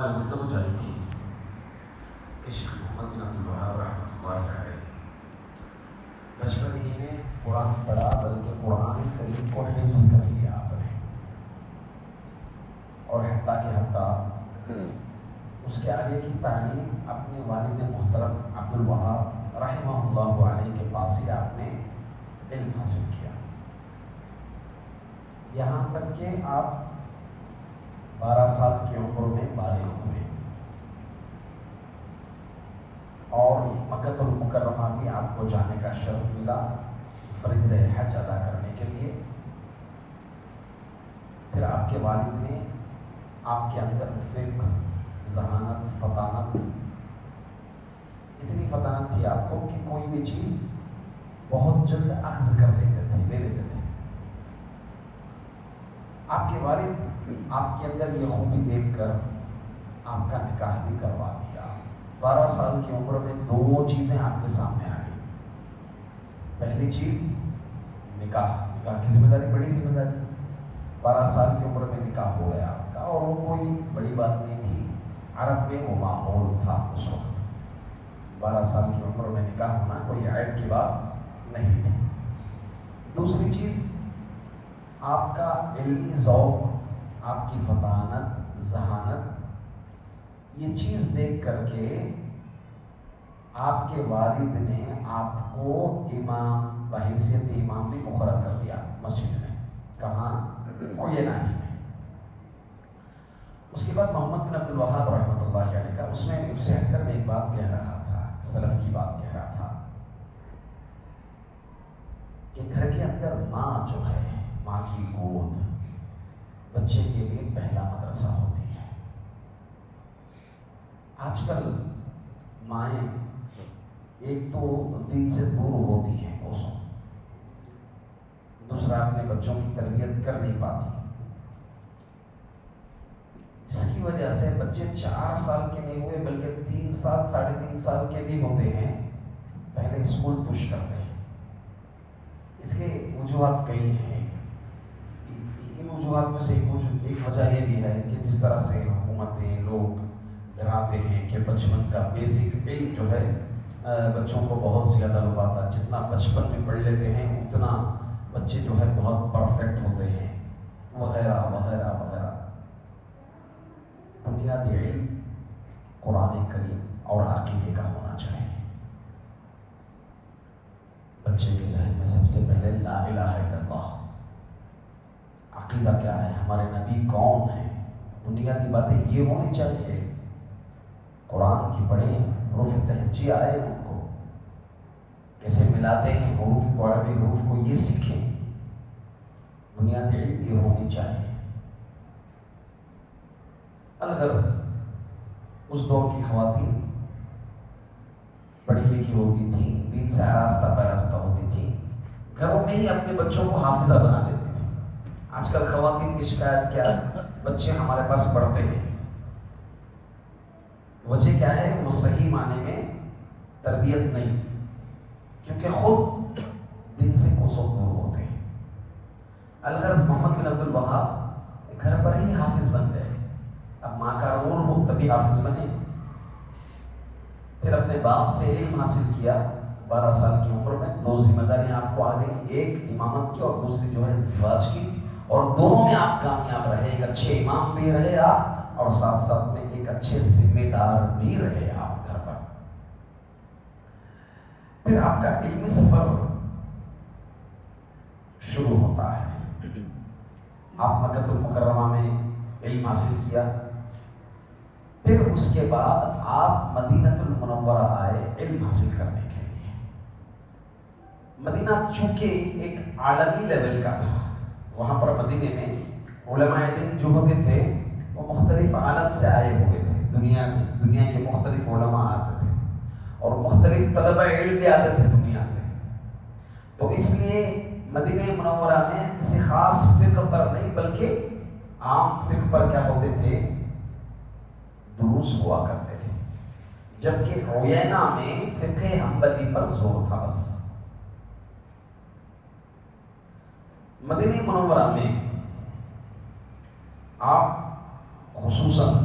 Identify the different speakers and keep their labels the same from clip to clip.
Speaker 1: ہماری گفتگو جاری تھی کہ شیخ محمد بن عبد الوہاب رحمۃ اللہ علیہ بچپن ہی میں قرآن پڑھا، بلکہ قرآن کریم کو حفظ کر لیا آپ نے، اور حتیٰ اس کے آگے کی تعلیم اپنے والد محترم عبد الوہاب رحمہ اللہ علیہ کے پاس سے آپ نے علم حاصل کیا، یہاں تک کہ آپ 12 سال کی عمر میں بالغ ہوئے اور مکہ المکرمہ بھی آپ کو جانے کا شرف ملا فریضہ حج ادا کرنے کے لیے۔ پھر آپ کے والد نے آپ کے اندر فقہ، ذہانت، فطانت، اتنی فطانت تھی آپ کو کہ کوئی بھی چیز بہت جلد اخذ کر لیتے تھے، لے لیتے تھے۔ آپ کے والد آپ کے اندر یہ خوبی دیکھ کر آپ کا نکاح بھی کروا دیا۔ 12 سال کی عمر میں 2 چیزیں آپ کے سامنے آ گئی۔ پہلی چیز نکاح کی ذمہ داری، بڑی ذمہ داری۔ 12 سال کی عمر میں نکاح ہو گیا آپ کا، اور وہ کوئی بڑی بات نہیں تھی، عرب میں وہ ماحول تھا اس وقت۔ 12 سال کی عمر میں نکاح ہونا کوئی عیب کی بات نہیں تھی۔ دوسری چیز، آپ کا علمی ذوق، آپ کی فطانت، ذہانت، یہ چیز دیکھ کر کے آپ کے والد نے آپ کو امام بحیثیت امام بھی مقرر کر دیا مسجد میں۔ کہاں؟ عینہ میں۔ اس کے بعد محمد بن عبد الوہاب رحمۃ اللہ علیہ کا اس میں سے ہٹ کر میں ایک بات کہہ رہا تھا، سلف کی بات کہہ رہا تھا کہ گھر کے اندر ماں جو ہے، ماں کی گود بچے کے لیے پہلا مدرسہ ہوتی ہے۔ آج کل مائیں ایک تو دین سے دور ہوتی ہیں کوسوں، دوسرا اپنے بچوں کی تربیت کر نہیں پاتی، جس کی وجہ سے بچے 4 سال کے نہیں ہوئے بلکہ 3 سال، 3.5 سال کے بھی ہوتے ہیں، پہلے اسکول پش کرتے ہیں۔ اس کے وجوہات کئی ہیں۔ ان وجوہات میں سے ایک وجہ یہ بھی ہے کہ جس طرح سے حکومتیں، لوگ ڈراتے ہیں کہ بچپن کا بیسک علم جو ہے بچوں کو بہت زیادہ لباتا، جتنا بچپن میں پڑھ لیتے ہیں اتنا بچے جو ہے بہت پرفیکٹ ہوتے ہیں، وغیرہ وغیرہ وغیرہ۔ بنیادی علم قرآن کریم اور عقیدے کا ہونا چاہیے۔ بچے کے ذہن میں سب سے پہلے لا الہ الا اللہ، عقیدہ کیا ہے، ہمارے نبی کون ہیں، بنیادی باتیں یہ ہونی چاہیے۔ قرآن کی پڑھیں، حروف تہجی آئے ان کو، کیسے ملاتے ہیں حروف کو، عربی حروف کو، یہ سیکھیں۔ بنیادی علم یہ ہونی چاہیے۔ الغرض اس دور کی خواتین پڑھی لکھی ہوتی تھیں، دین سے آراستہ پیراستہ ہوتی تھیں، گھروں میں ہی اپنے بچوں کو حافظہ بنا دیتی تھی۔ آج کل خواتین کی شکایت کیا ہے؟ بچے ہمارے پاس پڑھتے ہیں۔ وجہ کیا ہے؟ وہ صحیح معنی میں تربیت نہیں، کیونکہ خود دین سے کوسوں دور ہوتے ہیں۔ الغرض محمد بن عبد الوہاب گھر پر ہی حافظ بن گئے۔ اب ماں کا رول ہو تبھی حافظ بنے۔ پھر اپنے باپ سے علم حاصل کیا، 12 سال کی عمر میں 2 ذمہ داریاں آپ کو آ گئیں، ایک امامت کی اور دوسری جو ہے زواج کی، اور دونوں میں آپ کامیاب رہے۔ ایک اچھے امام بھی رہے آپ، اور ساتھ ساتھ میں ایک اچھے ذمہ دار بھی رہے آپ گھر پر۔ پھر آپ کا علمی سفر شروع ہوتا ہے۔ آپ مکہ المکرمہ میں علم حاصل کیا، پھر اس کے بعد آپ مدینہ المنورہ آئے علم حاصل کرنے کے لیے۔ مدینہ چونکہ ایک عالمی لیول کا تھا، وہاں پر مدینے میں علماء دین جو ہوتے تھے وہ مختلف عالم سے آئے ہوئے تھے، دنیا کے مختلف علماء آتے تھے، اور مختلف طلبہ علم بھی آتے تھے دنیا سے۔ تو اس لیے مدینہ منورہ میں کسی خاص فقہ پر نہیں بلکہ عام فقہ پر کیا ہوتے تھے؟ دروس ہوا کرتے تھے، جبکہ عینہ میں فقہ حنبلی پر زور تھا بس۔ مدینہ منورہ میں آپ خصوصاً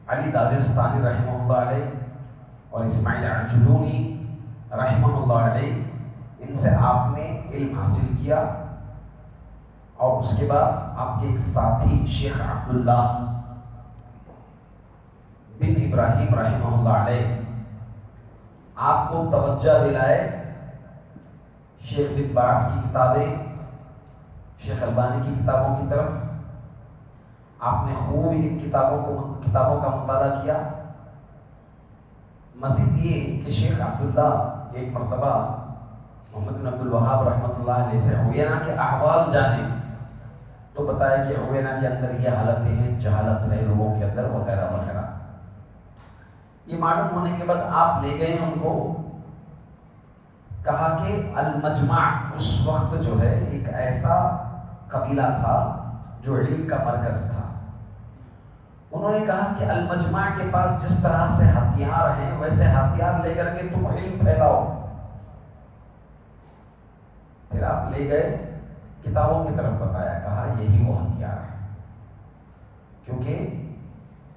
Speaker 1: علی داغستانی رحمہ اللہ علیہ اور اسماعیل عجلونی رحمہ اللہ علیہ، ان سے آپ نے علم حاصل کیا، اور اس کے بعد آپ کے ایک ساتھی شیخ عبداللہ بن ابراہیم رحمہ اللہ علیہ آپ کو توجہ دلائے شیخ بن باز کی کتابیں، شیخ البانی کی کتابوں کی طرف۔ آپ نے خوب ان کتابوں کا مطالعہ کیا۔ مزید یہ کہ شیخ عبداللہ ایک مرتبہ محمد بن عبد الوہاب رحمۃ اللہ علیہ سے عوینہ کے احوال جانے تو بتایا کہ عوینہ کے اندر یہ حالتیں ہیں، جہالت ہے لوگوں کے اندر وغیرہ وغیرہ۔ یہ معلوم ہونے کے بعد آپ لے گئے ان کو، کہا کہ المجمع اس وقت جو ہے ایک ایسا قبیلہ تھا جو علم کا مرکز تھا۔ انہوں نے کہا کہ المجمع کے پاس جس طرح سے ہتھیار ہیں ویسے ہتھیار لے کر کے تم علم پھیلاؤ۔ پھر آپ لے گئے، کتابوں کی طرف بتایا، کہا یہی وہ ہتھیار ہے، کیونکہ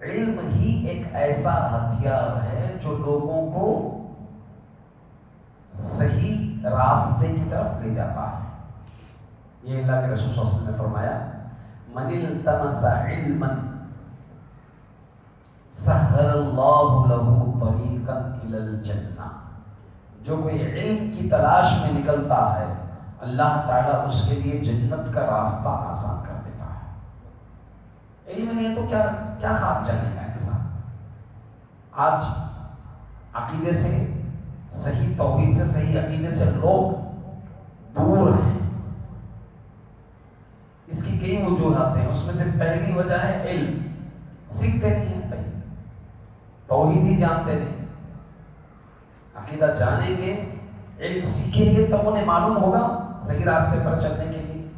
Speaker 1: علم ہی ایک ایسا ہتھیار ہے جو لوگوں کو صحیح راستے کی طرف لے جاتا ہے۔ یہ اللہ کے رسول صلی اللہ علیہ وسلم نے فرمایا، من التمس علما سہل اللہ له طریقا الی الجنہ، جو کوئی علم کی تلاش میں نکلتا ہے اللہ تعالیٰ اس کے لیے جنت کا راستہ آسان کر دیتا ہے۔ علم نہیں تو کیا خواب جانے گا انسان۔ آج عقیدے سے، صحیح توحید سے، صحیح عقیدے سے لوگ دور ہیں۔ اس کی کئی وجوہات ہیں، اس میں سے پہلی وجہ ہے علم، سیکھتے نہیں ہیں، پہلے توحید ہی جانتے نہیں۔ عقیدہ جانیں گے، علم سیکھیں گے، تب انہیں معلوم ہوگا صحیح راستے پر چلنے کے لیے۔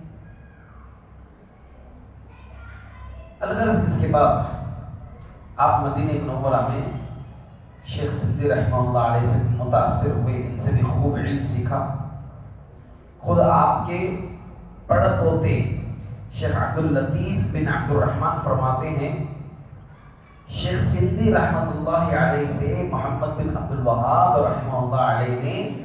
Speaker 1: الغرض اس کے بعد آپ مدینہ منورہ میں شیخ سندی رحمہ اللہ علیہ سے متاثر ہوئے، ان سے بھی خوب علم سیکھا۔ خود آپ کے پڑ پوتے شیخ عبد اللطیف بن عبد الرحمن فرماتے ہیں، شیخ سندی رحمۃ اللہ علیہ سے محمد بن عبد الوہاب رحمہ اللہ علیہ نے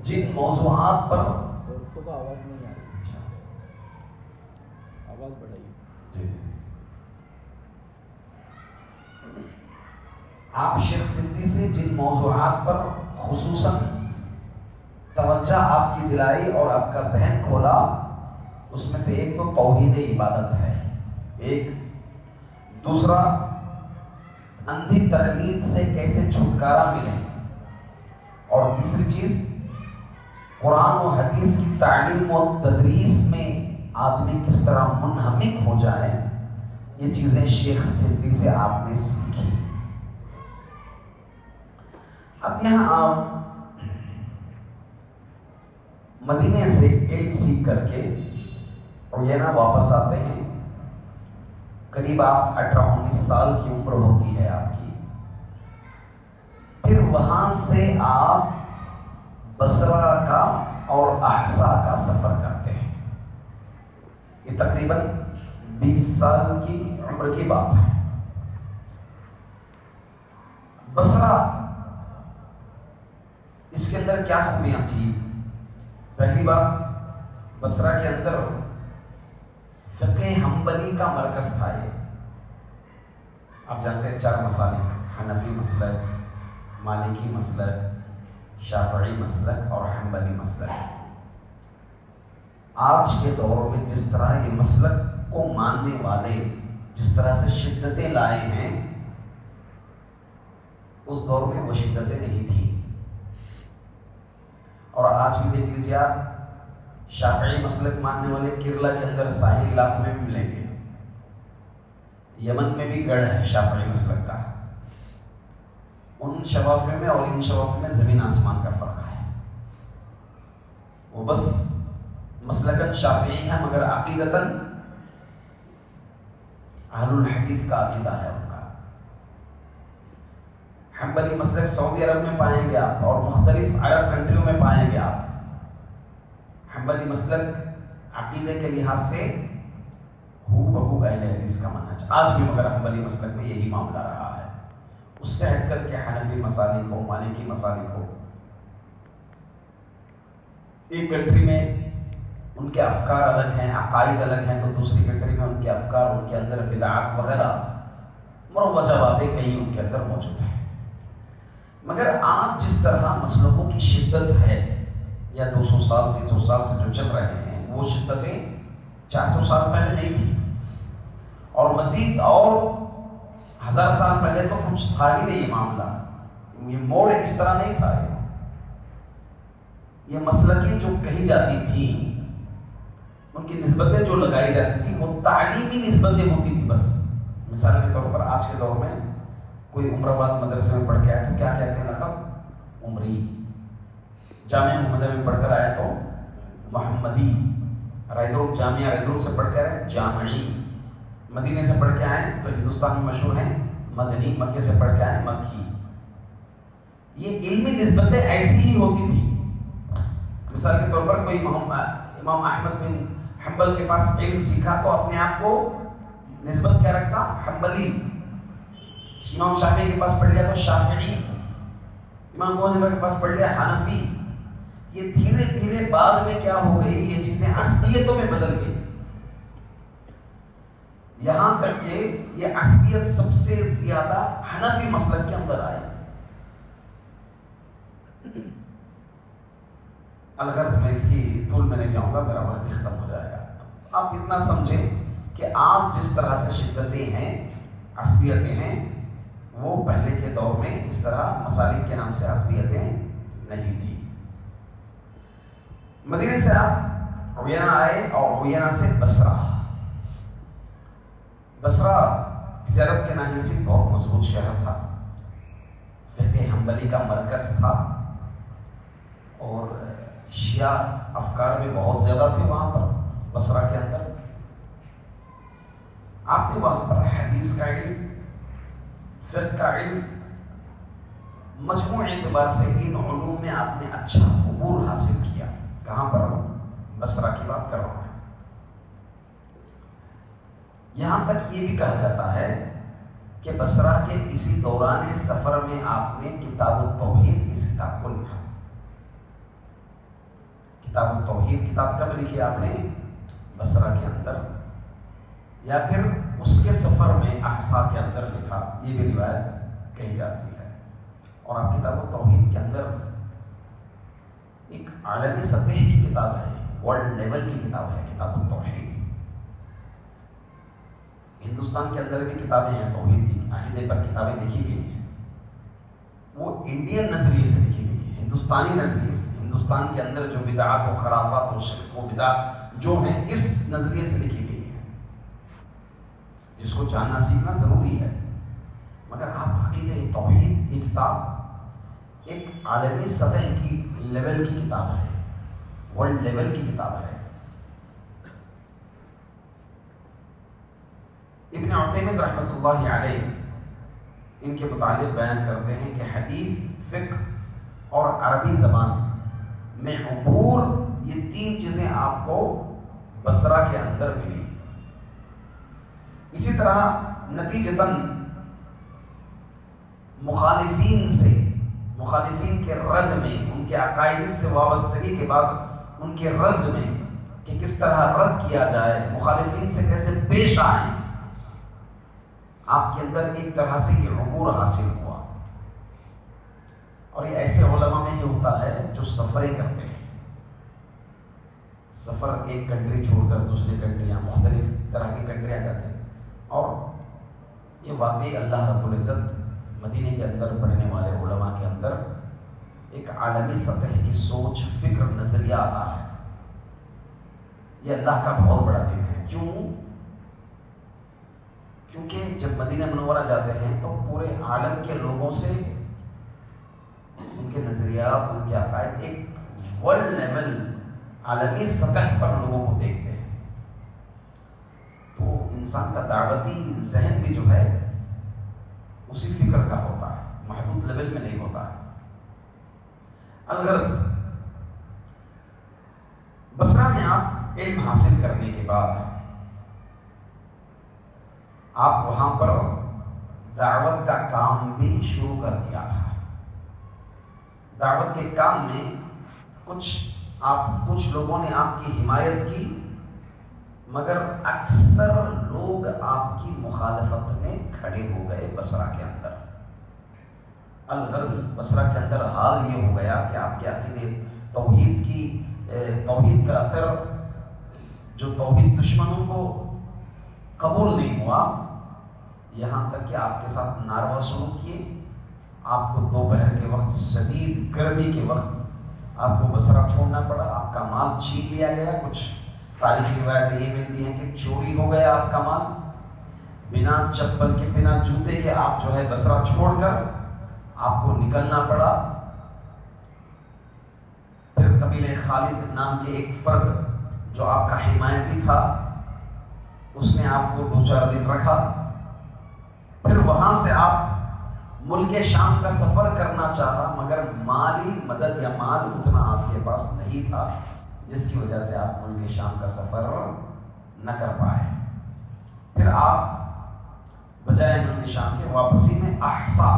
Speaker 1: جن موضوعات پر آپ شیخ سندی سے جن موضوعات پر خصوصاً توجہ آپ کی دلائی اور آپ کا ذہن کھولا، اس میں سے ایک تو توحید عبادت ہے، ایک دوسرا اندھی تقلید سے کیسے چھٹکارا ملے، اور تیسری چیز قرآن و حدیث کی تعلیم و تدریس میں آدمی کس طرح منہمک ہو جائے۔ یہ چیزیں شیخ سندی سے آپ نے سیکھی۔ اب یہاں آپ مدینے سے علم سیکھ کر کے عوینہ واپس آتے ہیں، قریب آپ 18-19 سال کی عمر ہوتی ہے آپ کی۔ پھر وہاں سے آپ بصرہ کا اور احسا کا سفر کرتے ہیں۔ یہ تقریباً 20 سال کی عمر کی بات ہے۔ بصرہ اس کے اندر کیا خوبیاں تھیں؟ پہلی بات، بصرہ کے اندر فقہ حنبلی کا مرکز تھا۔ یہ آپ جانتے ہیں 4 مسالک، حنفی مسلک، مالکی مسلک، شافعی مسلک اور حنبلی مسلک۔ آج کے دور میں جس طرح یہ مسلک کو ماننے والے جس طرح سے شدتیں لائے ہیں، اس دور میں وہ شدتیں نہیں تھیں۔ اور آج بھی دیکھ لیجیے آپ، شافعی مسلک ماننے والے کیرلا کے اندر ساحلی علاقوں میں بھی ملیں گے، یمن میں بھی گڑھ ہے شافعی مسلک کا۔ ان شوافع میں اور ان شوافع میں زمین آسمان کا فرق ہے۔ وہ بس مسلکاً شافعی ہیں مگر عقیدتاً اہل الحدیث کا عقیدہ ہے ان کا۔ حنبلی مسلک سعودی عرب میں پائیں گے آپ، اور مختلف عرب کنٹریوں میں پائیں گے آپ۔ حنبلی مسلک عقیدے کے لحاظ سے ہو بہو اہل حدیث کا منہج، آج بھی مگر حنبلی مسلک میں یہی معاملہ رہا ہے۔ اس سے ہٹ کر کے حنفی مسالک ہو، مالکی مسالک ہو، ایک کنٹری میں ان کے افکار الگ ہیں، عقائد الگ ہیں، تو دوسری کنٹری میں ان کے افکار، ان کے اندر بدعات وغیرہ مروجہ باتیں کہیں ان کے اندر موجود ہیں۔ مگر آج جس طرح مسلکوں کی شدت ہے، یا 200 سال 300 سال سے جو چل رہے ہیں، وہ شدتیں 400 سال پہلے نہیں تھی، اور مزید اور 1000 سال پہلے تو کچھ تھا ہی نہیں یہ معاملہ، یہ موڑ اس طرح نہیں تھا۔ یہ مسلکیں جو کہی جاتی تھیں، ان کی نسبتیں جو لگائی جاتی تھی، وہ تعلیمی نسبتیں ہوتی تھی بس۔ مثال کے طور پر آج کے دور میں کوئی عمر آباد مدرسے میں پڑھ کے آیا تو کیا کہتے ہیں لقب؟ عمری۔ جامعہ محمدیہ میں پڑھ کر آیا تو محمدی۔ جامعہ ریدروگ سے پڑھ کے آئے جامعی۔ مدینے سے پڑھ کے آئے تو ہندوستان میں مشہور ہیں مدنی۔ مکے سے پڑھ کے آئے مکی۔ یہ علمی نسبتیں ایسی ہی ہوتی تھی۔ مثال کے طور پر کوئی امام احمد بن حنبل کے پاس علم سیکھا تو اپنے آپ کو نسبت کیا رکھتا؟ حنبلی۔ امام شافعی کے پاس پڑھ لیا تو شافعی۔ امام ابو حنیفہ کے پاس پڑھ لیا حنفی۔ یہ دھیرے دھیرے بعد میں کیا ہو گئی، یہ چیزیں عصبیتوں میں بدل گئی، یہاں تک کہ یہ عصبیت سب سے زیادہ حنفی مسلک کے اندر آئی۔ الغرض میں اس کی طول میں نہیں جاؤں گا، میرا وقت ختم ہو جائے گا۔ آپ اتنا سمجھیں کہ آج جس طرح سے شدتیں ہیں، عصبیتیں ہیں، وہ پہلے کے دور میں اس طرح مسالک کے نام سے عصبیتیں نہیں تھی۔ مدینے سے آپ عیینہ آئے اور عیینہ سے بصرہ۔ بصرہ تجارت کے ناحیے سے بہت مضبوط شہر تھا، فقہ حنبلی کا مرکز تھا، اور شیعہ افکار بھی بہت زیادہ تھے وہاں پر بصرہ کے اندر۔ آپ نے وہاں پر حدیث کا علم، فقہ کا علم، مجموعی اعتبار سے ان علوم میں آپ نے اچھا عبور حاصل کیا۔ کہاں پر؟ بصرہ کی بات کر رہا ہوں۔ یہاں تک یہ بھی کہا جاتا ہے کہ بصرہ کے اسی دوران سفر میں آپ نے کتاب التوحید اس کتاب کو لکھا۔ کتاب التوحید کتاب کب لکھی آپ نے؟ بصرہ کے اندر، یا پھر اس کے سفر میں احسا کے اندر لکھا، یہ بھی روایت کہی جاتی ہے۔ اور آپ کتاب التوحید کے اندر ایک عالمی سطح کی کتاب ہے، ورلڈ لیول کی کتاب ہے کتاب التوحید۔ ہندوستان کے اندر بھی کتابیں ہیں توحید کی، عقیدے پر کتابیں لکھی گئی ہیں، وہ انڈین نظریے سے لکھی گئی ہے، ہندوستانی نظریے سے۔ ہندوستان کے اندر جو بدعات و خرافات و شرک و بدعات جو ہیں، اس نظریے سے لکھی گئی ہے، جس کو جاننا سیکھنا ضروری ہے۔ مگر آپ عقیدہ توحید، یہ کتاب ایک عالمی سطح کی لیول کی کتاب ہے، ورلڈ لیول کی کتاب ہے۔ ابن عثیمین رحمۃ اللہ علیہ ان کے متعلق بیان کرتے ہیں کہ حدیث، فقہ اور عربی زبان میں عبور، یہ تین چیزیں آپ کو بصرہ کے اندر ملی۔ اسی طرح نتیجتاً مخالفین کے رد میں، ان کے عقائد سے وابستگی کے بعد ان کے رد میں کہ کس طرح رد کیا جائے، مخالفین سے کیسے پیش آئیں، آپ کے اندر ایک طرح سے یہ عبور حاصل ہوا۔ اور یہ ایسے علماء میں ہی ہوتا ہے جو سفریں کرتے ہیں، سفر ایک کنٹری چھوڑ کر دوسری کنٹریاں، مختلف طرح کی کنٹریاں جاتے ہیں۔ اور یہ واقعی اللہ رب العزت مدینے کے اندر پڑھنے والے علماء کے اندر ایک عالمی سطح کی سوچ، فکر، نظریہ آتا ہے۔ یہ اللہ کا بہت بڑا دین ہے۔ کیونکہ جب مدینہ منورہ جاتے ہیں تو پورے عالم کے لوگوں سے ان کے نظریات، ان کے عقائد ایک ورلڈ لیول، عالمی سطح پر لوگوں کو دیکھتے ہیں، تو انسان کا دعوتی ذہن بھی جو ہے اسی فکر کا ہوتا ہے، محدود لیول میں نہیں ہوتا ہے۔ الغرض بصرہ میں آپ علم حاصل کرنے کے بعد آپ وہاں پر دعوت کا کام بھی شروع کر دیا تھا۔ دعوت کے کام میں کچھ لوگوں نے آپ کی حمایت کی، مگر اکثر لوگ آپ کی مخالفت میں کھڑے ہو گئے بصرہ کے اندر۔ الغرض بصرہ کے اندر حال یہ ہو گیا کہ آپ کے عقیدے توحید کا اثر جو توحید دشمنوں کو قبول نہیں ہوا، یہاں تک کہ آپ کے ساتھ ناروا سلوک کیے۔ آپ کو دوپہر کے وقت شدید گرمی کے وقت آپ کو بصرہ چھوڑنا پڑا، آپ کا مال چھین لیا گیا۔ کچھ تاریخی روایتیں یہ ملتی ہیں کہ چوری ہو گیا آپ کا مال، بنا چپل کے بنا جوتے کے آپ جو ہے بصرہ چھوڑ کر آپ کو نکلنا پڑا۔ پھر قبیلہ خالد نام کے ایک فرد جو آپ کا حمایتی تھا، اس نے آپ کو 2-4 دن رکھا۔ پھر وہاں سے آپ ملک شام کا سفر کرنا چاہا، مگر مالی مدد یا مال اتنا آپ کے پاس نہیں تھا، جس کی وجہ سے آپ ملک شام کا سفر نہ کر پائے۔ پھر آپ بجائے ملک شام کے واپسی میں الاحسا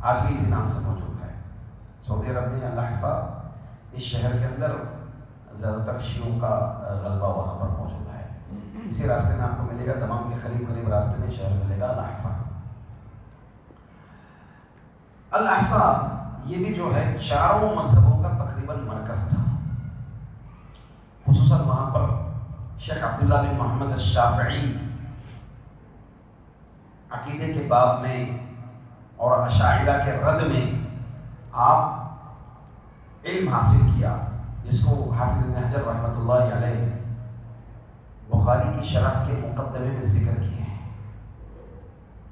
Speaker 1: آج بھی اسی نام سے موجود ہے سعودی عرب میں۔ الاحسا اس شہر کے اندر زیادہ تر شیعوں کا غلبہ وہاں پر موجود ہے۔ اسی راستے میں آپ کو ملے گا، دمام کے قریب راستے میں شہر ملے گا الاحسا۔ الاحسا یہ بھی جو ہے چاروں مذہبوں کا تقریباً مرکز تھا۔ خصوصاً وہاں پر شیخ عبداللہ بن محمد الشافعی عقیدے کے باب میں اور اشاعرہ کے رد میں آپ علم حاصل کیا، جس کو حافظ ابن حجر رحمۃ اللہ علیہ بخاری کی شرح کے مقدمے میں ذکر کیے ہیں۔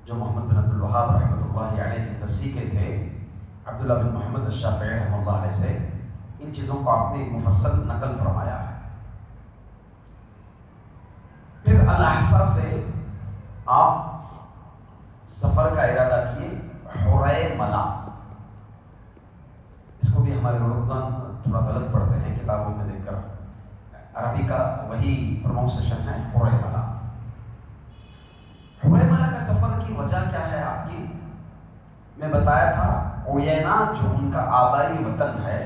Speaker 1: جو محمد بن عبد الوہاب رحمۃ اللہ علیہ جن سے سیکھے تھے عبداللہ بن محمد الشافعی رحمۃ اللہ علیہ سے، ان چیزوں کو آپ نے مفصل نقل فرمایا ہے۔ پھر الاحسا سے آپ سفر کا ارادہ کیے حریملہ۔ اس کو بھی ہمارے اردن تھوڑا غلط پڑھتے ہیں کتابوں میں دیکھ کر، عربی کا وہی پروننسیشن ہے حریملہ۔ حریملہ کا سفر کی وجہ کیا ہے آپ کی؟ میں بتایا تھا عیینہ جو ان کا آبائی وطن ہے،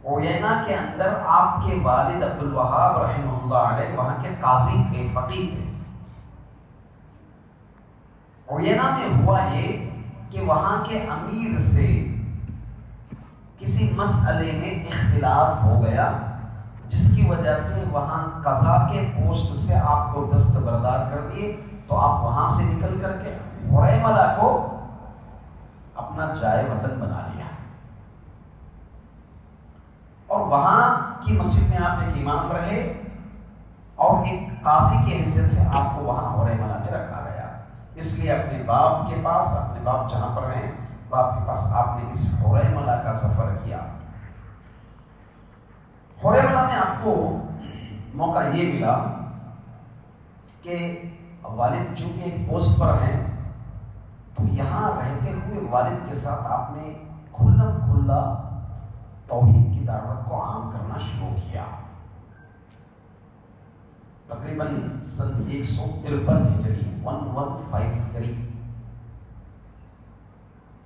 Speaker 1: عیینہ کے اندر آپ کے والد عبد الوہاب رحمہ اللہ علیہ وہاں کے قاضی تھے، فقیہ تھے۔ عیینہ میں ہوا یہ کہ وہاں کے امیر سے کسی مسئلے میں اختلاف ہو گیا، جس کی وجہ سے وہاں قضا کے پوسٹ سے آپ کو دستبردار کر دیے، تو آپ وہاں سے نکل کر کے حریملہ کو اپنا جائے وطن بنا لیا، اور وہاں کی مسجد میں آپ ایک امام رہے، اور ایک قاضی کی حیثیت سے آپ کو وہاں حریملہ میں رکھا گیا۔ اس لیے اپنے باپ کے پاس، اپنے باپ جہاں پر ہیں باپ کے پاس آپ نے اس حریملہ کا سفر کیا۔ حریملہ میں آپ کو موقع یہ ملا کہ والد چونکہ ایک پوسٹ پر ہیں، تو یہاں رہتے ہوئے والد کے ساتھ آپ نے کھلم کھلا توحید کی دعوت کو عام کرنا شروع کیا۔ تقریباً سن 153 ہجری 1153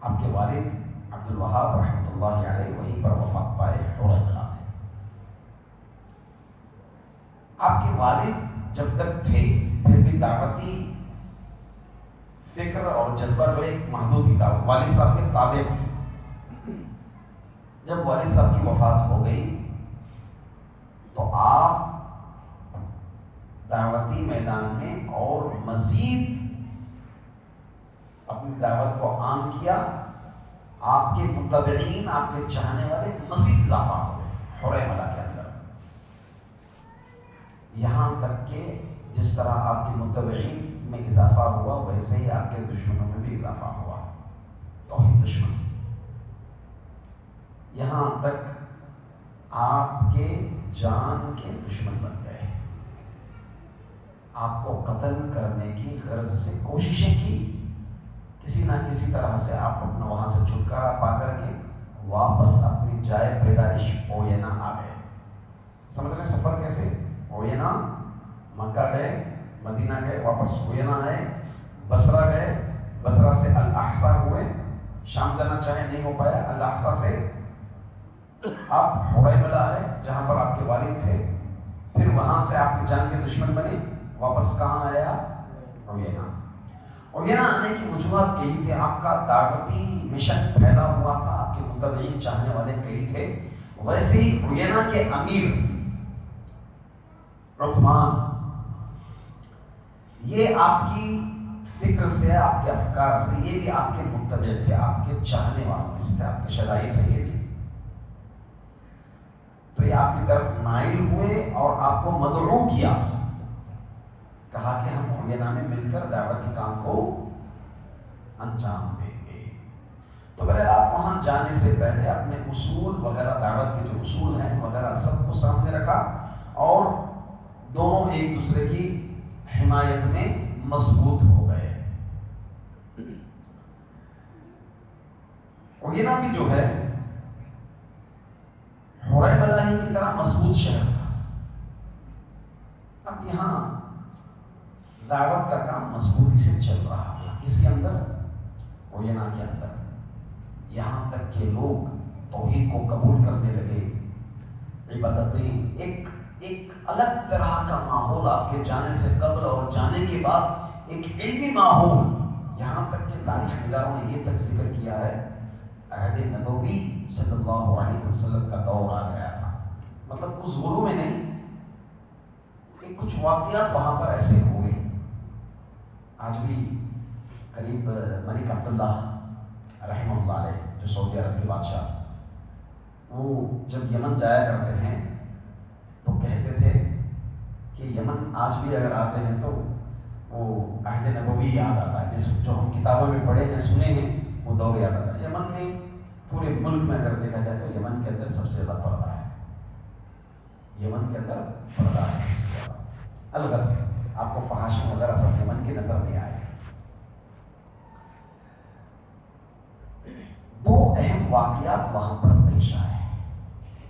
Speaker 1: آپ کے والد عبد الوہاب رحمۃ اللہ علیہ وہیں پر وفات پائے حریملہ میں۔ آپ کے والد جب تک تھے پھر بھی دعوتی فکر اور جذبہ جو ایک محدود ہی تھا، والد صاحب کے تابع تھے۔ جب والد صاحب کی وفات ہو گئی تو آپ دعوتی میدان میں اور مزید اپنی دعوت کو عام کیا۔ آپ کے متبعین، آپ کے چاہنے والے مزید اضافہ ہو گئے حریملہ کے اندر، یہاں تک کہ جس طرح آپ کے متبعین میں اضافہ ہوا ویسے ہی آپ کے دشمنوں میں بھی اضافہ ہوا، توحید دشمن، یہاں تک آپ کے جان کے دشمن بن گئے۔ آپ کو قتل کرنے کی غرض سے کوششیں کی، کسی نہ کسی طرح سے آپ اپنا وہاں سے چھٹکارا پا کر کے واپس اپنی جائے پیدائش عیینہ آ گئے۔ سمجھ رہے سفر کیسے؟ عیینہ، مکہ گئے، مدینہ گئے، واپس ہوئینا آئے، بصرہ گئے، بصرہ سے الاحسا ہوئے، شام جانا چاہے نہیں ہو پایا، الاحسا سے آپ حریملہ آئے جہاں پر آپ کے والد تھے، پھر وہاں سے آپ کی جان کے دشمن بنے، واپس کہاں آیا؟ ہوئینا۔ ہوئینا آنے کی وجوہات کئی تھے، آپ کا دعوتی مشن پھیلا ہوا تھا، آپ کے متبعین چاہنے والے کئی تھے۔ ویسے ہی ہوئینا کے امیر عثمان، یہ آپ کی فکر سے، آپ کے افکار سے، یہ بھی آپ کے متبع تھے، آپ کے چاہنے والوں میں سے تھے، آپ کے شدائی تھے یہ بھی، تو یہ آپ کی طرف مائل ہوئے اور آپ کو مدعو کیا، کہا کہ ہم ہوئینا میں مل کر دعوتی کام کو انجام دیں گے۔ تو بہرحال آپ وہاں جانے سے پہلے اپنے اصول وغیرہ، دعوت کے جو اصول ہیں وغیرہ سب کو سامنے رکھا، اور دونوں ایک دوسرے کی حمایت میں مضبوط ہو گئے۔ ہوئینا بھی جو ہے حریملہ ہی کی طرح مضبوط شہر تھا۔ اب یہاں دعوت کا کام مضبوطی سے چل رہا تھا، اس کے اندر، ہوئینا کے اندر، یہاں تک کہ لوگ توحید کو قبول کرنے لگے، عبادتیں، ایک الگ طرح کا ماحول آپ کے جانے سے قبل اور جانے کے بعد، ایک علمی ماحول، یہاں تک کہ تاریخ نگاروں نے یہ تک ذکر کیا ہے عہد نبوی صلی اللہ علیہ وسلم کا دور آ گیا تھا، مطلب اس غرو میں نہیں کہ کچھ واقعات وہاں پر ایسے ہوئے۔ آج بھی قریب ملک عبداللہ رحمہ اللہ علیہ جو سعودی عرب کے بادشاہ، وہ جب یمن جایا کرتے ہیں تو کہتے تھے کہ یمن آج بھی اگر آتے ہیں تو وہ عہد نبوی یاد آتا ہے، جو ہم کتابوں میں پڑھے ہیں، سنے ہیں، وہ دور یاد آتا ہے۔ یمن میں پورے ملک میں اگر دیکھا جائے تو یمن کے اندر سب سے زیادہ پردہ ہے، یمن کے اندر پردہ ہے سب سے زیادہ۔ الغرض آپ کو فحاشی وغیرہ سب یمن کی نظر نہیں آئے۔ دو اہم واقعات وہاں پر پیش آئے،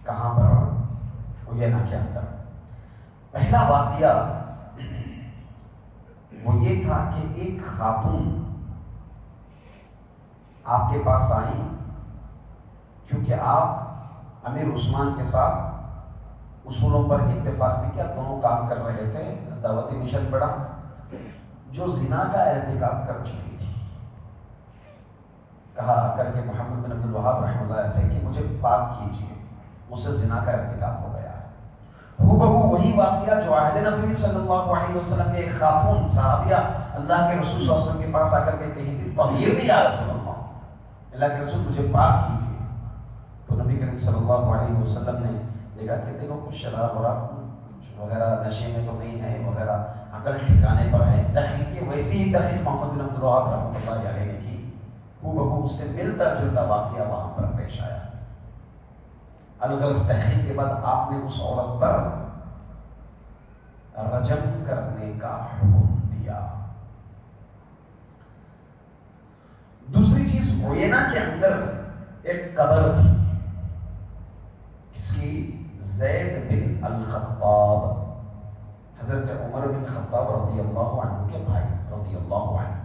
Speaker 1: کہاں پر؟ ہوئینا کے اندر۔ پہلا واقعہ وہ یہ تھا کہ ایک خاتون آپ کے پاس آئی، کیونکہ آپ امیر عثمان کے ساتھ اصولوں پر اتفاق بھی کیا، دونوں کام کر رہے تھے، دعوتی مشن بڑا، جو زنا کا ارتکاب کر چکی تھی، کہا کر کے محمد بن عبد الوہاب رحمہ اللہ سے کہ مجھے پاک کیجیے، مجھ سے زنا کا ارتکاب ہو گیا۔ ہو بہو وہی واقعہ جو عہد نبوی صلی اللہ علیہ وسلم میں ایک خاتون صحابیہ اللہ کے رسول صلی اللہ علیہ وسلم کے پاس آ کر کے کہی تھی، طہیرنی یا رسول اللہ کے رسول مجھے پاک کیجیے۔ تو نبی کریم صلی اللہ علیہ وسلم نے دیکھا کہ دیکھو کچھ شراب وغیرہ نشے میں تو نہیں ہے وغیرہ، عقل ٹھکانے پر ہے، تحقیق ویسی ہی تحقیق محمد بن عبد الوہاب رحمۃ اللہ علیہ نے کی، ہو بہو اس سے ملتا جلتا واقعہ وہاں پر پیش آیا۔ الغرض تحقیق کے بعد آپ نے اس عورت پر رجم کرنے کا حکم دیا۔ دوسری چیز، ہوئینا کے اندر ایک قبر تھی، کس کی؟ زید بن الخطاب، حضرت عمر بن خطاب رضی اللہ عنہ کے بھائی رضی اللہ عنہ،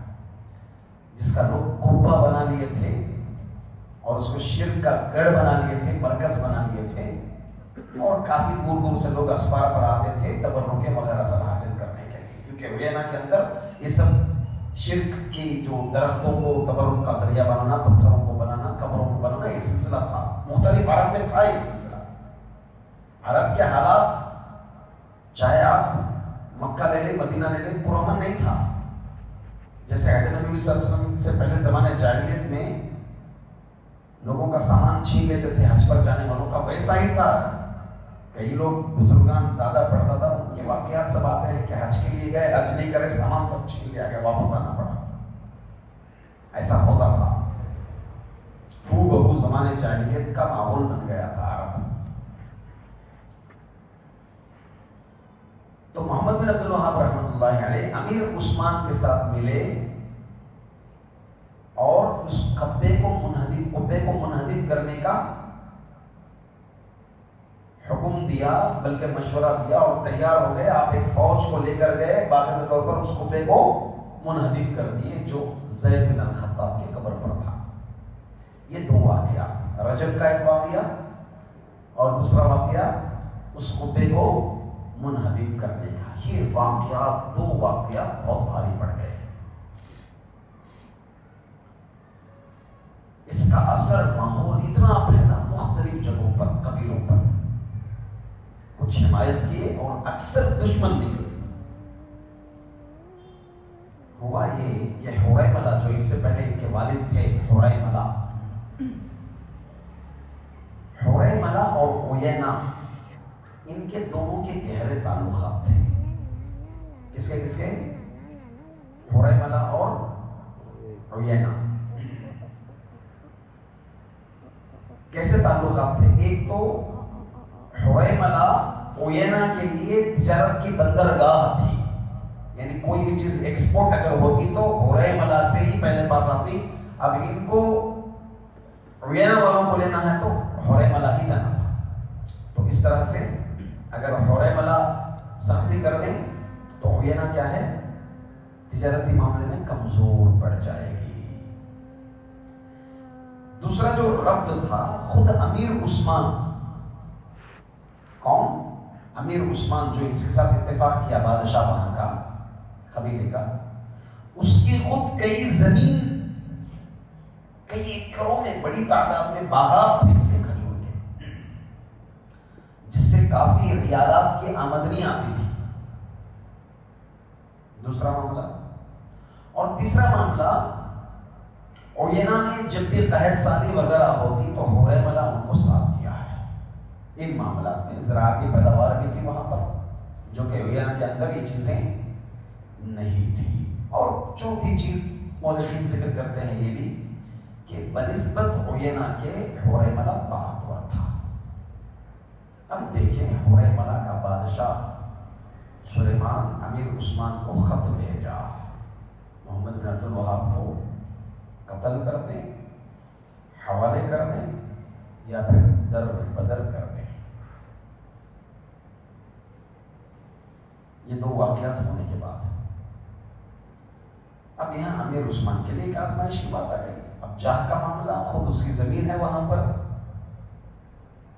Speaker 1: جس کا لوگ قبہ بنا لیے تھے اور اس کو شرک کا گڑھ بنا لیے تھے، مرکز بنا لیے تھے، اور کافی دور دور سے لوگ اسفار پر آتے تھے تبرکیں وغیرہ سب حاصل کرنے کے لیے، کیونکہ ہوئینا کے اندر یہ سب شرک کی جو درختوں کو تبرک کا ذریعہ بنانا، پتھروں کو بنانا، قبروں کو بنانا، یہ سلسلہ تھا، مختلف عرب میں تھا یہ سلسلہ۔ عرب کے حالات، چاہے آپ مکہ لے لیں، مدینہ لے لیں، پرامن نہیں تھا۔ جیسے عہد نبی صلی اللہ علیہ وسلم سے پہلے زمانے جاہلیت میں لوگوں کا سامان چھین لیتے تھے حج پر جانے والوں کا، ویسا ہی تھا۔ کئی لوگ بزرگان، دادا پڑھتا ان کے واقعات سب آتے ہیں کہ حج کے لیے گئے، حج نہیں کرے، سامان سب چھین لیا گیا، واپس آنا پڑا، ایسا ہوتا تھا۔ ہو بہو زمانے جاہلیت کا ماحول بن گیا تھا عرب۔ تو محمد بن عبد الوہاب رحمۃ اللہ علیہ امیر عثمان کے ساتھ ملے اور اس قبے کو منہدم کرنے کا حکم دیا بلکہ مشورہ دیا اور تیار ہو گئے. آپ ایک فوج کو لے کر گئے, باقاعدہ طور پر اس قبے کو منہدم کر دیے جو زید بن الخطاب کی قبر پر تھا. یہ دو واقعات, رجب کا ایک واقعہ اور دوسرا واقعہ اس قبے کو منہدم کرنے کا. یہ واقعات, دو واقعات بہت بھاری پڑ گئے. اس کا اثر ماحول اتنا پھیلا مختلف جگہوں پر, قبیلوں پر. کچھ حمایت کیے اور اکثر دشمن نکلے. ہوا یہ کہ حریملہ جو اس سے پہلے ان کے والد تھے, حریملہ اور عیینہ, ان کے دونوں کے گہرے تعلقات تھے. کس کے حریملہ اور عیینہ. کیسے تعلقات تھے؟ ایک تو حریملہ عیینہ کے لیے تجارت کی بندرگاہ تھی, یعنی کوئی بھی چیز ایکسپورٹ اگر ہوتی تو حریملہ سے ہی پہلے پاس آتی. اب ان کو عیینہ والوں کو لینا ہے تو حریملہ ہی جانا تھا. تو اس طرح سے اگر حریملہ سختی کر دیں تو عیینہ کیا ہے, تجارتی معاملے میں کمزور پڑ جائے گی. دوسرا جو ربط تھا, خود امیر عثمان. کون؟ امیر عثمان جو ان کے ساتھ اتفاق کیا بادشاہ وہاں کا قبیلے کا, اس کی خود کئی زمین, کئی ایکڑوں میں بڑی تعداد میں باغات تھے اس کے کھجور کے, جس سے کافی ریالات کی آمدنی آتی تھی. دوسرا معاملہ. اور تیسرا معاملہ, عیینہ میں جب بھی قحط سالی وغیرہ ہوتی تو حریملہ ان کو ساتھ دیا ہے. ان معاملات میں زراعتی پیداوار بھی تھی وہاں پر, جو کہ عیینہ کے اندر یہ چیزیں نہیں تھی. اور چوتھی چیز مورخین ذکر کرتے ہیں یہ بھی کہ بنسبت عیینہ کے حریملہ طاقتور تھا. اب دیکھیں, حریملہ کا بادشاہ سلیمان امیر عثمان کو خط بھیجا, محمد بن عبد الوہاب کو قتل کر دیں, حوالے کر دیں, یا پھر در بدر کر دیں. یہ دو واقعات ہونے کے بعد اب یہاں امیر عثمان کے لیے ایک آزمائش کی بات آ گئی. اب جاہ کا معاملہ, خود اس کی زمین ہے وہاں پر.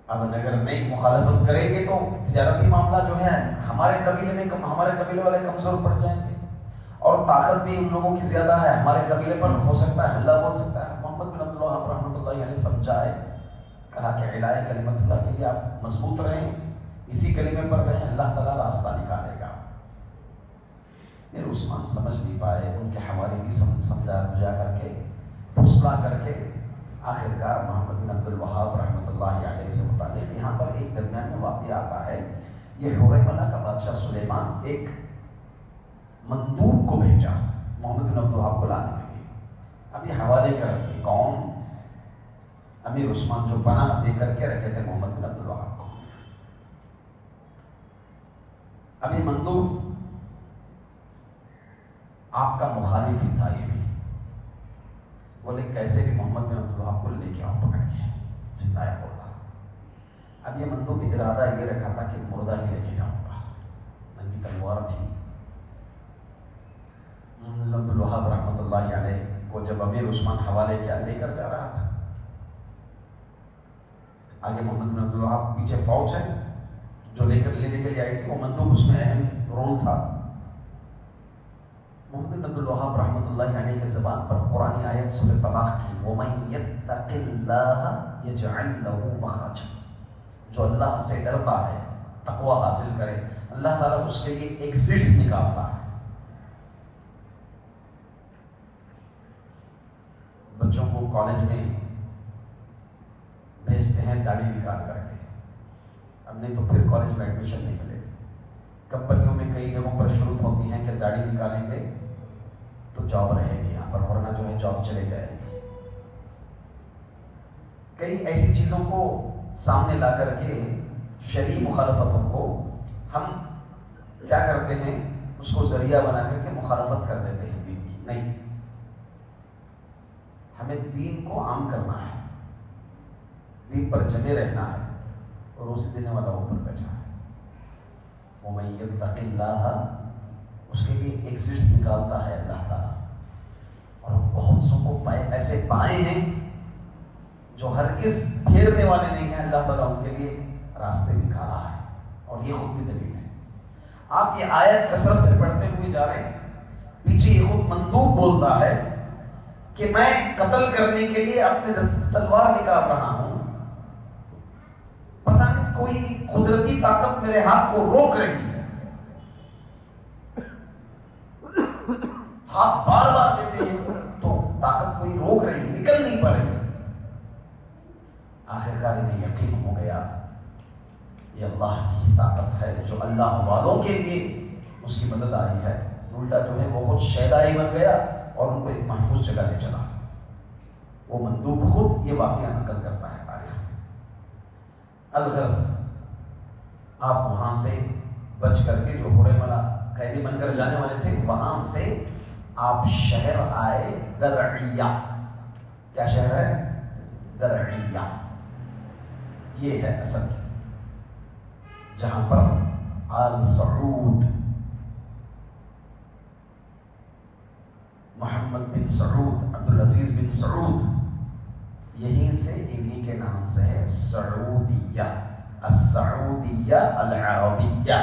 Speaker 1: اب اگر نہیں مخالفت کریں گے تو تجارتی معاملہ جو ہے ہمارے قبیلے والے کمزور پڑ جائیں گے, اور طاقت بھی ان لوگوں کی زیادہ ہے. ہمارے قبیلے پر ہو سکتا ہے حلہ بول سکتا ہے. محمد بن عبد الوہاب رحمۃ اللہ علیہ سمجھائے, کہا کہ علاء کلمت اللہ کے لیے آپ مضبوط رہیں, اسی کلمے پر رہیں, اللہ تعالیٰ راستہ نکالے گا. پھر عثمان سمجھ نہیں پائے, ان کے حوالے بھی سمجھا بجا کر کے, پھسلا کر کے, آخرکار محمد بن عبد الوہاب رحمۃ اللہ علیہ سے متعلق یہاں پر ایک درمیان میں واقعہ آتا ہے. یہ حریملہ کا بادشاہ سلیمان ایک مندوب کو بھیجا محمد بن عبد الوہاب کو لانے کے لیے. اب یہ حوالے کر رکھے, کون؟ امیر عثمان, جو پناہ دے کر کے رکھے تھے محمد بن عبد الوہاب کو. اب یہ مندوب آپ کا مخالف ہی تھا. یہ بھی بولے کیسے بھی محمد بن عبد الوہاب کو لے کے آؤ پکڑ کے, ستایا بولا. اب یہ مندوب ارادہ یہ رکھا تھا کہ مردہ ہی لے کے جاؤں گا, ننگی تلوار تھی. محمد بن عبد الوہاب رحمۃ اللہ علیہ کو جب امیر عثمان حوالے کیا, لے کر جا رہا تھا. آگے محمد بن عبد الوہاب, پیچھے فوج ہے جو لینے کے لیے آئی تھی, وہ مندوب اس میں اہم رول تھا. محمد بن عبد الوہاب رحمۃ اللہ علیہ کے زبان پر قرآنی آیت سورہ طلاق کی, وَمَن يَتَّقِ اللَّهَ يَجْعَلْ لَهُ مَخْرَجًا, جو اللہ سے ڈرتا ہے, تقوی حاصل کرے, اللہ تعالیٰ اس کے لیے ایگزٹس نکالتا ہے. بچوں کو کالج میں بھیجتے ہیں داڑھی نکال کر کے, اب نہیں تو پھر کالج میں ایڈمیشن نہیں ملے. کمپنیوں میں کئی جگہوں پر شروط ہوتی ہیں کہ داڑھی نکالیں گے تو جاب رہے گی یہاں پر, ورنہ جو ہے جاب چلے جائے گی. کئی ایسی چیزوں کو سامنے لا کر کے, شرعی مخالفتوں کو ہم کیا کرتے ہیں, اس کو ذریعہ بنا کر کے مخالفت کر دیتے ہیں دین کی. نہیں, ہمیں دین کو عام کرنا ہے, دین پر جمے رہنا ہے, اور روزی دینے والا اوپر بیٹھا ہے. وَمَن يَتَّقِ اللَّهَ، اس کے لیے ایگزٹس نکالتا ہے اللہ تعالیٰ. اور بہت سو کو ایسے پائے ہیں جو ہرگز پھیرنے والے نہیں ہیں، اللہ تعالیٰ ان کے لیے راستے نکالا ہے. اور یہ خود بھی دلیل ہے. آپ یہ آیت کثرت سے پڑھتے ہوئے جا رہے ہیں، پیچھے یہ خود مندوب بولتا ہے کہ میں قتل کرنے کے لیے اپنے تلوار نکال رہا ہوں، پتہ نہیں کوئی قدرتی طاقت میرے ہاتھ کو روک رہی ہے. ہاتھ بار بار دیتے ہیں تو طاقت کوئی روک رہی ہے، نکل نہیں پا رہی. آخرکار انہیں یقین ہو گیا یہ اللہ کی طاقت ہے جو اللہ والوں کے لیے اس کی مدد آئی ہے. الٹا جو ہے وہ خود شیدا ہی بن گیا اور ان کو ایک محفوظ جگہ لے چلا. وہ مندوب خود یہ واقعہ نقل کرتا ہے تاریخ میں. الغرض آپ وہاں سے بچ کر کے جو حریملہ قیدی بن کر جانے والے تھے وہاں سے آپ شہر آئے درعیہ. کیا شہر ہے؟ درعیہ. یہ ہے اصل جہاں پر آل سعود محمد بن سعود، عبدالعزیز بن سعود، یہیں سے انہی کے نام سے ہے سعودیہ، السعودیہ العربیہ،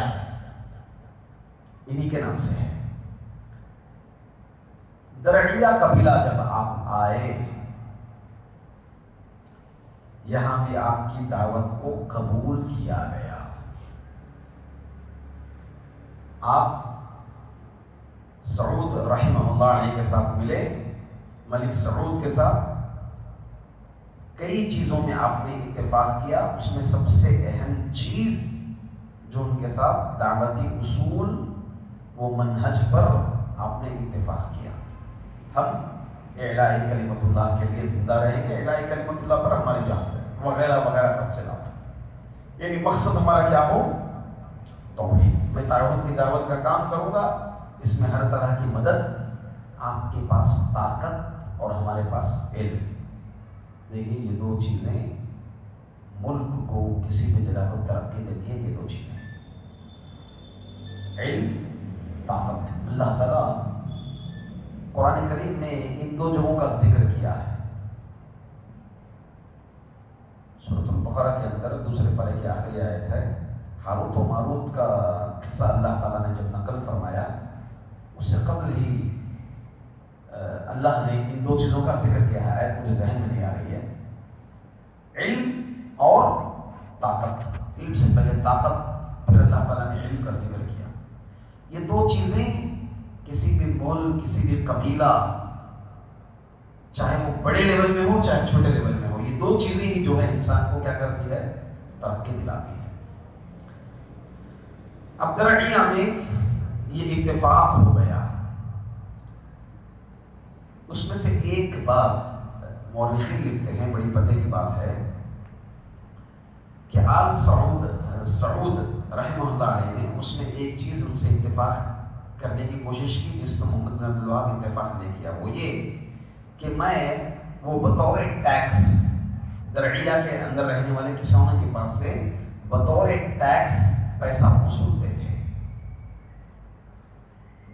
Speaker 1: انہی کے نام سے ہے. درعیہ قبیلہ جب آپ آئے، یہاں بھی آپ کی دعوت کو قبول کیا گیا. آپ سعود رحمہ اللہ علیہ کے ساتھ ملے، ملک سعود کے ساتھ کئی چیزوں میں آپ نے اتفاق کیا. اس میں سب سے اہم چیز جو ان کے ساتھ دعوتی اصول وہ منہج پر آپ نے اتفاق کیا. ہم اعلاء کلمت اللہ کے لیے زندہ رہیں گے، اعلاء کلمت اللہ پر ہماری جان جائے وغیرہ وغیرہ تفصیلات. یعنی مقصد ہمارا کیا ہو؟ توحید. میں تعاون کی دعوت کا کام کروں گا، اس میں ہر طرح کی مدد، آپ کے پاس طاقت اور ہمارے پاس علم. دیکھیے یہ دو چیزیں ملک کو کسی بھی جگہ کو ترقی دیتی ہیں. یہ دو چیزیں علم، طاقت. اللہ تعالیٰ قرآن کریم نے ان دو جگہوں کا ذکر کیا ہے. سورۃ البقرہ کے اندر دوسرے پارے کی آخری آیت ہے. ہاروت و ماروت کا قصہ اللہ تعالیٰ نے جب نقل فرمایا، اس سے قبل ہی اللہ نے ان دو چیزوں کا ذکر کیا ہے. آیت مجھے ذہن میں نہیں آ رہی ہے. علم اور طاقت. علم سے پہلے طاقت، پھر اللہ تعالیٰ نے علم کا ذکر کیا. یہ دو چیزیں کسی بھی ملک، کسی بھی قبیلہ، چاہے وہ بڑے لیول میں ہو چاہے چھوٹے لیول میں ہو، یہ دو چیزیں ہی جو ہے انسان کو کیا کرتی ہے؟ ترقی دلاتی ہے. اب درعیہ میں یہ اتفاق ہو گیا. اس میں سے ایک بات مورخین لکھتے ہیں، بڑی پتے کی بات ہے کہ آل سعود رحمہ اللہ علیہ نے اس میں ایک چیز ان سے اتفاق کرنے کی کوشش کی جس پر محمد بن عبدالوہاب اتفاق نہیں کیا. وہ یہ کہ میں وہ بطور ٹیکس درعیہ کے اندر رہنے والے کسانوں کے پاس سے بطور ٹیکس پیسہ وصولتے تھے،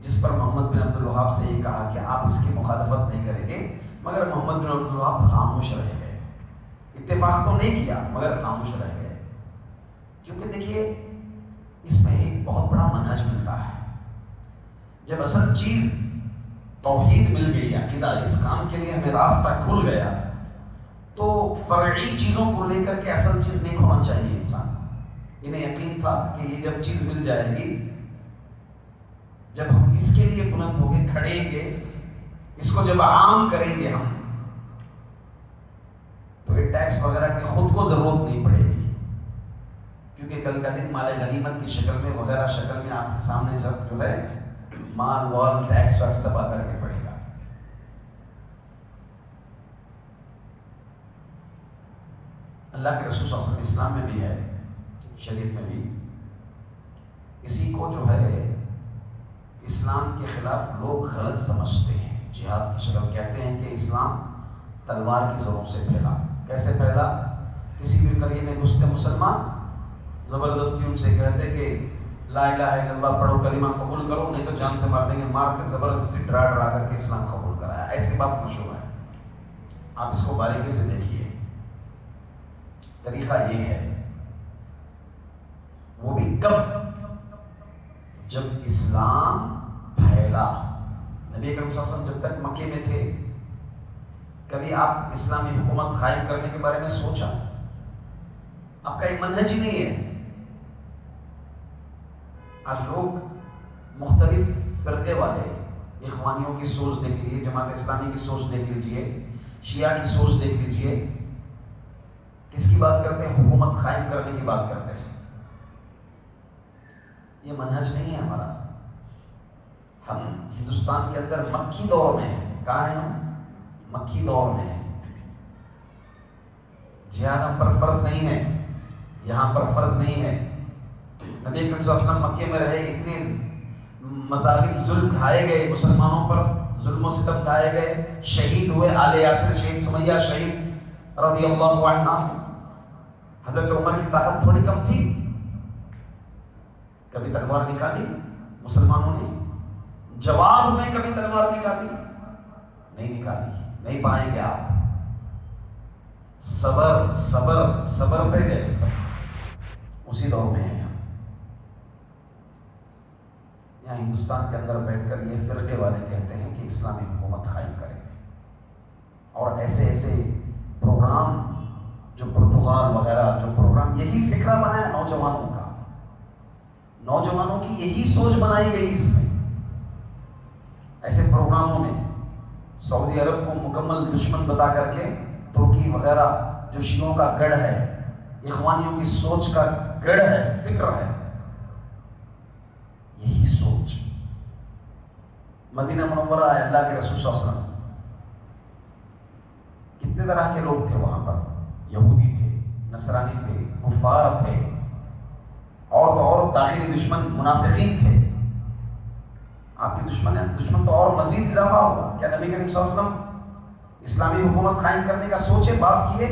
Speaker 1: جس پر محمد بن عبدالوہاب سے یہ کہا کہ آپ اس کی مخالفت نہیں کریں گے. مگر محمد بن عبدالوہاب خاموش رہ گئے. اتفاق تو نہیں کیا مگر خاموش رہ گئے. کیونکہ دیکھیے اس میں ایک بہت بڑا منہج ملتا ہے. جب اصل چیز توحید مل گئی، عقیدہ، اس کام کے لیے ہمیں راستہ کھل گیا، تو فرعی چیزوں کو لے کر کے اصل چیز نہیں کھونا چاہیے انسان. انہیں یقین تھا کہ یہ جب چیز مل جائے گی، جب ہم اس کے لیے بلند ہو کے کھڑیں گے، اس کو جب عام کریں گے ہم، تو یہ ٹیکس وغیرہ کی خود کو ضرورت نہیں پڑے گی. کیونکہ کل کا دن مال غنیمت کی شکل میں وغیرہ شکل میں آپ کے سامنے جب جو ہے مال وال ٹیکس ویکس تباہ کر کے پڑے گا. اللہ کے رسول صلی اللہ علیہ وسلم اسلام میں بھی ہے، شریعت میں بھی، اسی کو جو ہے اسلام کے خلاف لوگ غلط سمجھتے ہیں. جہاد کی شکل کہتے ہیں کہ اسلام تلوار کی زوروں سے پھیلا. کیسے پھیلا؟ کسی بھی قریے میں گھستے مسلمان زبردستی ان سے کہتے کہ لا الہ الا اللہ پڑھو، کلمہ قبول کرو، نہیں تو جان سے مار دیں گے، مارتے زبردستی ڈرا ڈرا کر کے اسلام قبول کرایا. ایسی بات مشہور ہے. آپ اس کو باریکی سے دیکھیے. طریقہ یہ ہے، وہ بھی کب؟ جب اسلام پھیلا. نبی کریم صلی اللہ علیہ وسلم جب تک مکے میں تھے، کبھی آپ اسلامی حکومت قائم کرنے کے بارے میں سوچا؟ آپ کا ایک منہج ہی نہیں ہے. آج لوگ مختلف فرقے والے، اخوانیوں کی سوچ دیکھ لیجیے، جماعت اسلامی کی سوچ دیکھ لیجیے، شیعہ کی سوچ دیکھ لیجیے، کس کی بات کرتے ہیں؟ حکومت قائم کرنے کی بات کرتے ہیں. یہ منہج نہیں ہے ہمارا. ہم ہندوستان کے اندر مکی دور میں ہیں. کہاں ہیں ہم؟ مکی دور میں ہیں. جہاد ہم پر فرض نہیں ہے، یہاں پر فرض نہیں ہے. نبی کریم صلی اللہ علیہ وسلم مکے میں رہے، اتنے مظالم ظلم ڈھائے گئے، مسلمانوں پر ظلم و ستم ڈھائے گئے، شہید ہوئے. آل یاسر شہید، سمیہ شہید رضی اللہ عنہ. حضرت عمر کی طاقت تھوڑی کم تھی؟ کبھی تلوار نکالی مسلمانوں نے؟ جواب میں کبھی تلوار نکالی؟ نہیں نکالی. نہیں پائیں گے آپ. صبر صبر صبر پہ گئے. سب اسی دور میں ہیں ہم. یہاں ہندوستان کے اندر بیٹھ کر یہ فرقے والے کہتے ہیں کہ اسلامی حکومت قائم کریں گے، اور ایسے ایسے پروگرام جو پرتگال وغیرہ جو پروگرام، یہی فکرہ بنا ہے نوجوانوں کا. نوجوانوں کی یہی سوچ بنائی گئی. اس میں ایسے پروگراموں میں سعودی عرب کو مکمل دشمن بتا کر کے، ترکی وغیرہ جو شیعوں کا گڑھ ہے، اخوانیوں کی سوچ کا گڑھ ہے، فکر ہے، یہی سوچ. مدینہ منورہ ہے، اللہ کے رسول صلی اللہ علیہ وسلم، کتنے طرح کے لوگ تھے وہاں پر. یہودی تھے، نصرانی تھے، کفار تھے، اور تو اور داخلی دشمن منافقین تھے. آپ کی دشمن تو اور مزید اضافہ ہوگا. کیا نبی کریم صلی اللہ علیہ وسلم اسلامی حکومت قائم کرنے کا سوچے، بات کیے؟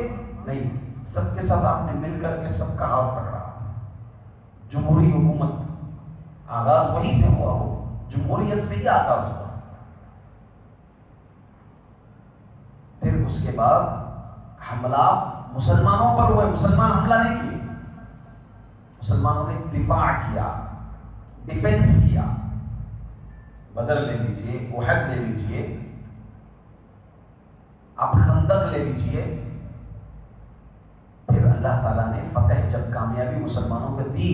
Speaker 1: نہیں. سب کے ساتھ آپ نے مل کر کے سب کا ہاتھ پکڑا. جمہوری حکومت آغاز وہی سے ہوا، ہو جمہوریت سے ہی آغاز ہوا. پھر اس کے بعد حملات مسلمانوں پر ہوئے. مسلمان حملہ نہیں کیے، مسلمانوں نے دفاع کیا، ڈیفنس کیا. بدر لے لیجئے، احد لے لیجئے، آپ خندق لے لیجئے. پھر اللہ تعالیٰ نے فتح، جب کامیابی مسلمانوں کو دی،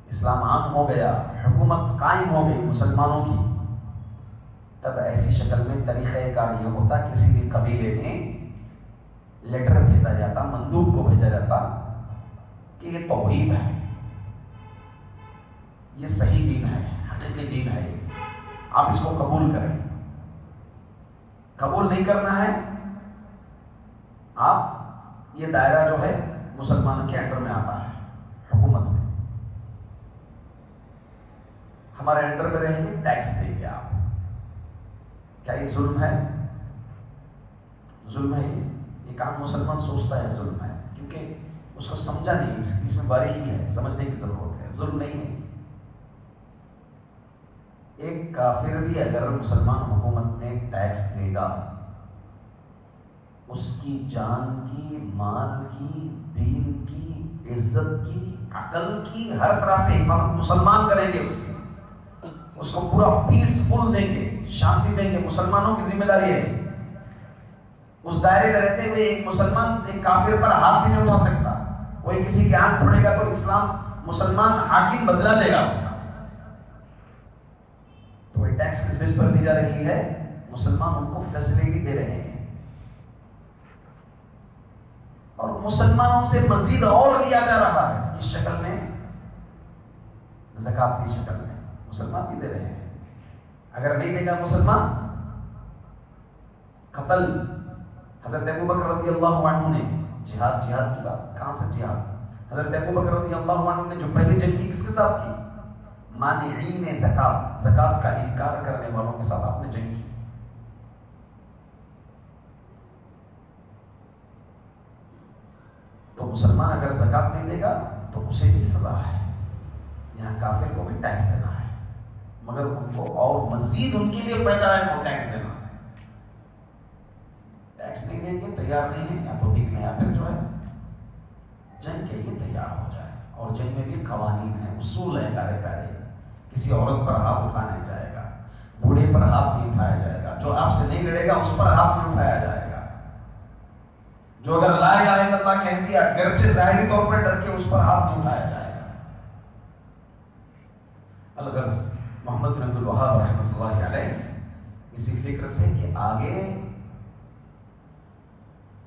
Speaker 1: اسلام عام ہو گیا، حکومت قائم ہو گئی مسلمانوں کی، تب ایسی شکل میں طریقہ کار یہ ہوتا، کسی بھی قبیلے میں لیٹر بھیجا جاتا، مندوب کو بھیجا جاتا کہ یہ توحید ہے، یہ صحیح دین ہے، حقیقی دین ہے، آپ اس کو قبول کریں. قبول نہیں کرنا ہے، آپ یہ دائرہ جو ہے مسلمانوں کے انڈر میں آتا ہے، حکومت میں ہمارے انڈر میں رہیں گے، ٹیکس دیں گے آپ. کیا یہ ظلم ہے؟ ظلم ہے. یہ کام مسلمان سوچتا ہے ظلم ہے، کیونکہ اس کو سمجھا نہیں. اس میں باریکی ہے، سمجھنے کی ضرورت ہے. ظلم نہیں ہے. ایک کافر بھی اگر مسلمان حکومت میں ٹیکس دے گا، اس کی جان کی، مال کی، دین کی، عزت کی، عقل کی، ہر طرح سے حفاظت مسلمان کریں گے. اس کو پورا پیسفل دیں گے، شانتی دیں گے. مسلمانوں کی ذمہ داری ہے. اس دائرے میں رہتے ہوئے ایک مسلمان ایک کافر پر ہاتھ بھی نہیں اٹھا سکتا. کوئی کسی کی آنکھ پھوڑے گا تو اسلام مسلمان حاکم بدلہ لے گا اس کا. تو یہ ٹیکس کس بیس پر دی جا رہی ہے؟ مسلمان ان کو فیسلٹی دے رہے ہیں، اور مسلمانوں سے مزید اور لیا جا رہا ہے. کس شکل میں؟ زکات کی شکل میں. مسلمان بھی دے رہے ہیں. اگر نہیں دے گا مسلمان، قتل. حضرت ابوبکر رضی اللہ عنہ نے جہاد کی بات، کہاں سے جہاد؟ حضرت ابوبکر رضی اللہ عنہ نے جو پہلی جنگ کی، کس کے ساتھ کی؟ مانعین زکات، زکات کا انکار کرنے والوں کے ساتھ آپ نے جنگ کی. تو مسلمان اگر زکات نہیں دے گا تو اسے بھی سزا ہے، یہاں کافر کو بھی ٹیکس دینا ہے، مگر ان کو اور مزید ان کے لیے فائدہ ہے وہ ٹیکس دینا ہے۔ ٹیکس نہیں دیں گے، تیار نہیں ہے، یا تو نکلیں یا پھر جو ہے جنگ کے لیے تیار ہو جائے۔ اور جنگ میں بھی قوانین ہیں، اصول ہیں پیارے پیارے، کسی عورت پر ہاتھ اٹھایا نہیں جائے گا، بوڑھے پر ہاتھ نہیں اٹھایا جائے گا، جو آپ سے نہیں لڑے گا اس پر ہاتھ نہیں اٹھایا جائے گا، جو اگر لا الہ الا اللہ کہہ دیا گرچہ ظاہری طور پر ڈر کے اس پر ہاتھ نہیں اٹھایا جائے گا۔ الغرض محمد بن عبد الوہاب رحمۃ اللہ علیہ اسی فکر سے کہ آگے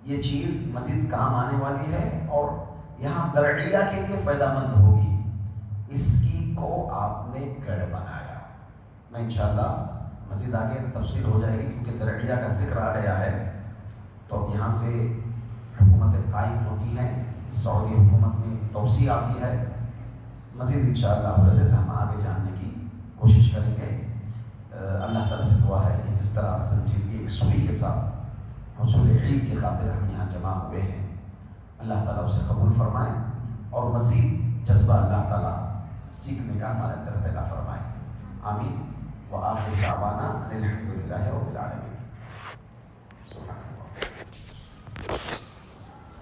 Speaker 1: یہ چیز مزید کام آنے والی ہے اور یہاں درعیہ کے لیے فائدہ مند ہوگی، اس کی کو آپ نے گڑھ بنایا۔ میں انشاءاللہ مزید آگے تفصیل ہو جائے گی کیونکہ درعیہ کا ذکر آ گیا ہے، تو اب یہاں سے حکومتیں قائم ہوتی ہیں، سعودی حکومت میں توسیع آتی ہے، مزید انشاءاللہ عزیز ہم آگے جاننے کی کوشش کریں گے۔ اللہ تعالیٰ سے دعا ہے کہ جس طرح سنجیدگی ایک سوئی کے ساتھ حصول علم کی خاطر ہم یہاں جمع ہوئے ہیں، اللہ تعالیٰ اسے قبول فرمائے اور مزید جذبہ اللہ تعالیٰ سیکھنے کا ہمارے اندر پیدا فرمائے۔ آمین۔ وآخر دعوانا الحمدللہ رب العالمین۔